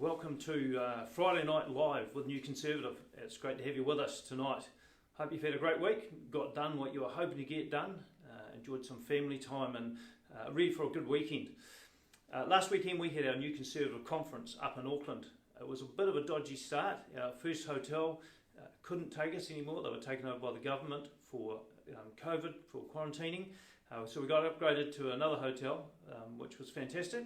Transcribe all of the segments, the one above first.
Welcome to Friday Night Live with New Conservative. It's great to have you with us tonight. Hope you've had a great week, got done what you were hoping to get done, enjoyed some family time and ready for a good weekend. Last weekend we had our New Conservative conference up in Auckland. It was a bit of a dodgy start. Our first hotel couldn't take us anymore. They were taken over by the government for COVID, for quarantining. So we got upgraded to another hotel, which was fantastic.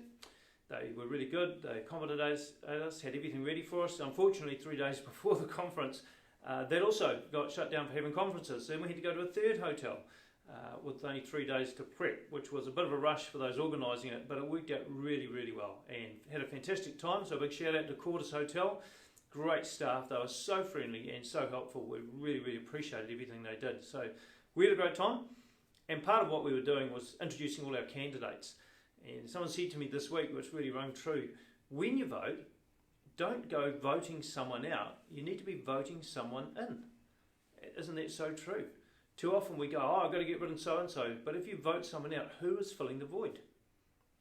They were really good. They accommodated us, had everything ready for us. Unfortunately, 3 days before the conference, that also got shut down for having conferences. Then we had to go to a third hotel with only 3 days to prep, which was a bit of a rush for those organising it, but it worked out really, really well and had a fantastic time. So a big shout out to Quarters Hotel. Great staff. They were so friendly and so helpful. We really, really appreciated everything they did. So we had a great time. And part of what we were doing was introducing all our candidates. And someone said to me this week, which really rang true, when you vote, don't go voting someone out. You need to be voting someone in. Isn't that so true? Too often we go, I've got to get rid of so-and-so. But if you vote someone out, who is filling the void?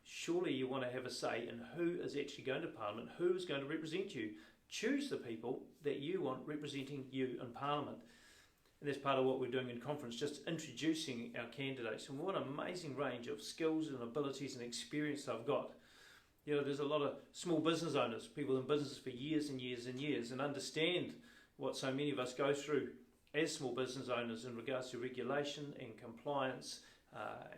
Surely you want to have a say in who is actually going to Parliament, who is going to represent you. Choose the people that you want representing you in Parliament. And that's part of what we're doing in conference, just introducing our candidates. And what an amazing range of skills and abilities and experience they've got. You know, there's a lot of small business owners, people in business for years and years and years, and understand what so many of us go through as small business owners in regards to regulation and compliance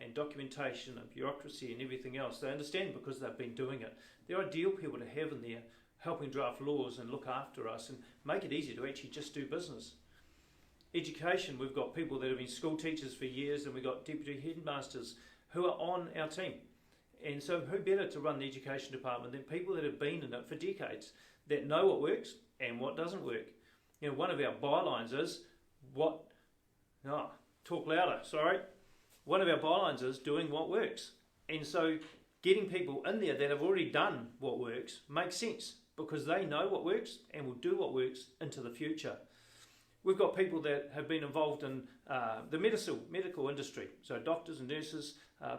and documentation and bureaucracy and everything else. They understand because they've been doing it. They're ideal people to have in there, helping draft laws and look after us and make it easy to actually just do business. Education, we've got people that have been school teachers for years, and we've got deputy headmasters who are on our team. And so who better to run the education department than people that have been in it for decades, that know what works and what doesn't work. You know, one of our bylines is one of our bylines is doing what works. And so getting people in there that have already done what works makes sense because they know what works and will do what works into the future. We've got people that have been involved in the medical industry, so doctors and nurses,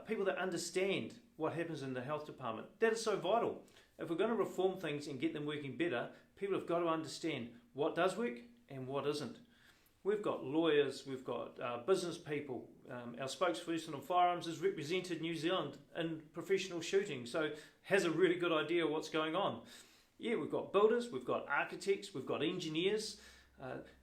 people that understand what happens in the health department. That is so vital. If we're going to reform things and get them working better, people have got to understand what does work and what isn't. We've got lawyers, we've got business people. Our spokesperson on firearms has represented New Zealand in professional shooting, so has a really good idea of what's going on. Yeah, we've got builders, we've got architects, we've got engineers.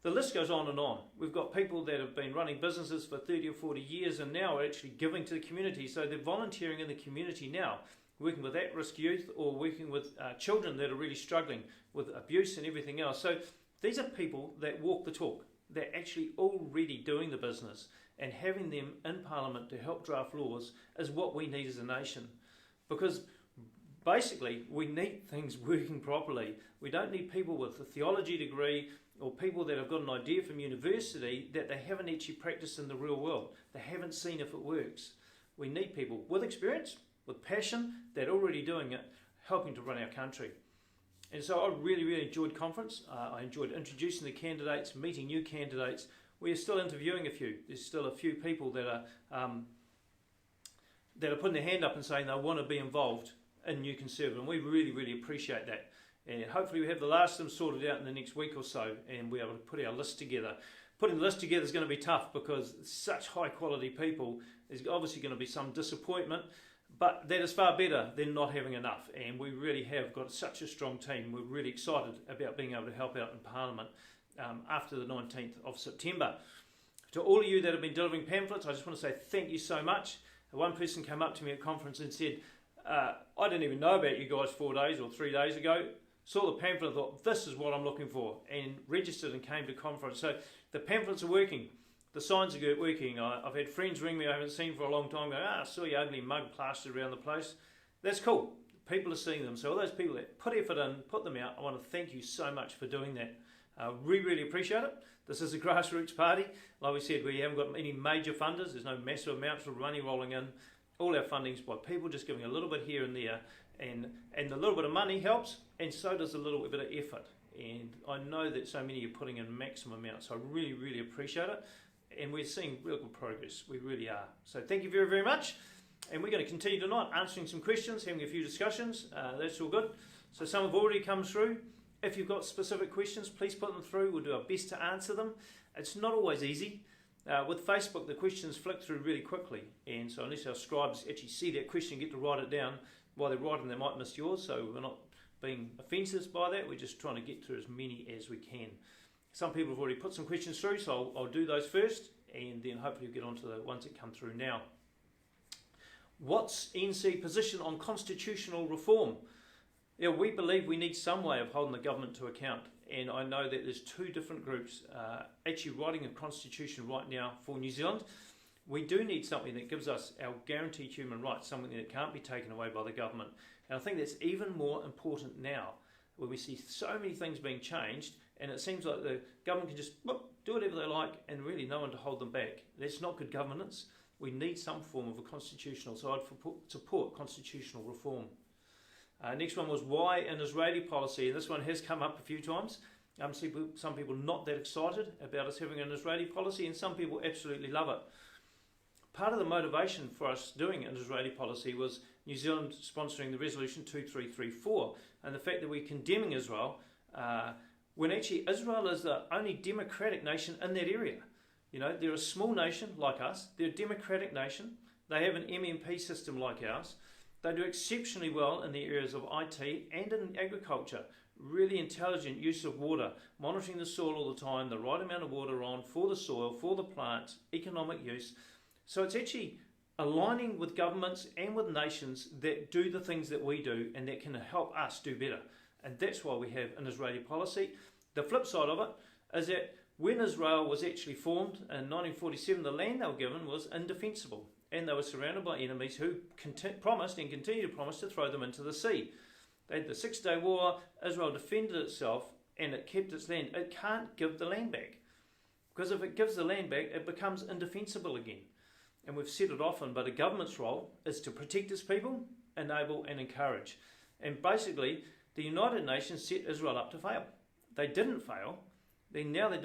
The list goes on and on. We've got people that have been running businesses for 30 or 40 years and now are actually giving to the community. So they're volunteering in the community now, working with at-risk youth or working with children that are really struggling with abuse and everything else. So these are people that walk the talk. They're actually already doing the business, and having them in Parliament to help draft laws is what we need as a nation. Because basically we need things working properly. We don't need people with a theology degree or people that have got an idea from university that they haven't actually practiced in the real world. They haven't seen if it works. We need people with experience, with passion, that are already doing it, helping to run our country. And so I really, really enjoyed conference. I enjoyed introducing the candidates, meeting new candidates. We are still interviewing a few. There's still a few people that are putting their hand up and saying they want to be involved in New Conservative, and we really, really appreciate that. And hopefully we have the last of them sorted out in the next week or so and we're able to put our list together. Putting the list together is going to be tough because such high quality people. There's obviously going to be some disappointment, but that is far better than not having enough. And we really have got such a strong team. We're really excited about being able to help out in Parliament after the 19th of September. To all of you that have been delivering pamphlets, I just want to say thank you so much. One person came up to me at conference and said, I didn't even know about you guys 4 days or 3 days ago. Saw the pamphlet and thought, this is what I'm looking for, and registered and came to conference. So the pamphlets are working. The signs are working. I've had friends ring me I haven't seen for a long time going, I saw your ugly mug plastered around the place. That's cool. People are seeing them. So all those people that put effort in, put them out, I want to thank you so much for doing that. We really appreciate it. This is a grassroots party. Like we said, we haven't got any major funders. There's no massive amounts of money rolling in. All our funding's by people just giving a little bit here and there. And the little bit of money helps, and so does a little bit of effort. And I know that so many are putting in maximum amounts, so I really, really appreciate it. And we're seeing real good progress. We really are. So thank you very, very much. And we're going to continue tonight answering some questions, having a few discussions. That's all good. So some have already come through. If you've got specific questions, please put them through. We'll do our best to answer them. It's not always easy. With Facebook, the questions flick through really quickly, and so unless our scribes actually see that question and get to write it down, while they're writing they might miss yours, so we're not being offensive by that. We're just trying to get through as many as we can. Some people have already put some questions through, so I'll do those first, and then hopefully we'll get on to the ones that come through now. What's NC position on constitutional reform? Yeah, we believe we need some way of holding the government to account, and I know that there's two different groups actually writing a constitution right now for New Zealand. We do need something that gives us our guaranteed human rights, something that can't be taken away by the government. And I think that's even more important now, where we see so many things being changed, and it seems like the government can just do whatever they like, and really no one to hold them back. That's not good governance. We need some form of a constitutional, so I'd support constitutional reform. Next one was why an Israeli policy, and this one has come up a few times. Some people not that excited about us having an Israeli policy, and some people absolutely love it. Part of the motivation for us doing an Israeli policy was New Zealand sponsoring the resolution 2334, and the fact that we're condemning Israel when actually Israel is the only democratic nation in that area. You know, they're a small nation like us, they're a democratic nation, they have an MMP system like ours, they do exceptionally well in the areas of IT and in agriculture, really intelligent use of water, monitoring the soil all the time, the right amount of water on for the soil, for the plants, economic use. So it's actually aligning with governments and with nations that do the things that we do and that can help us do better. And that's why we have an Israeli policy. The flip side of it is that when Israel was actually formed in 1947, the land they were given was indefensible, and they were surrounded by enemies who promised and continue to promise to throw them into the sea. They had the 6-Day War, Israel defended itself, and it kept its land. It can't give the land back, because if it gives the land back, it becomes indefensible again. And we've said it often, but a government's role is to protect its people, enable and encourage. And basically, the United Nations set Israel up to fail. They didn't fail. Now they're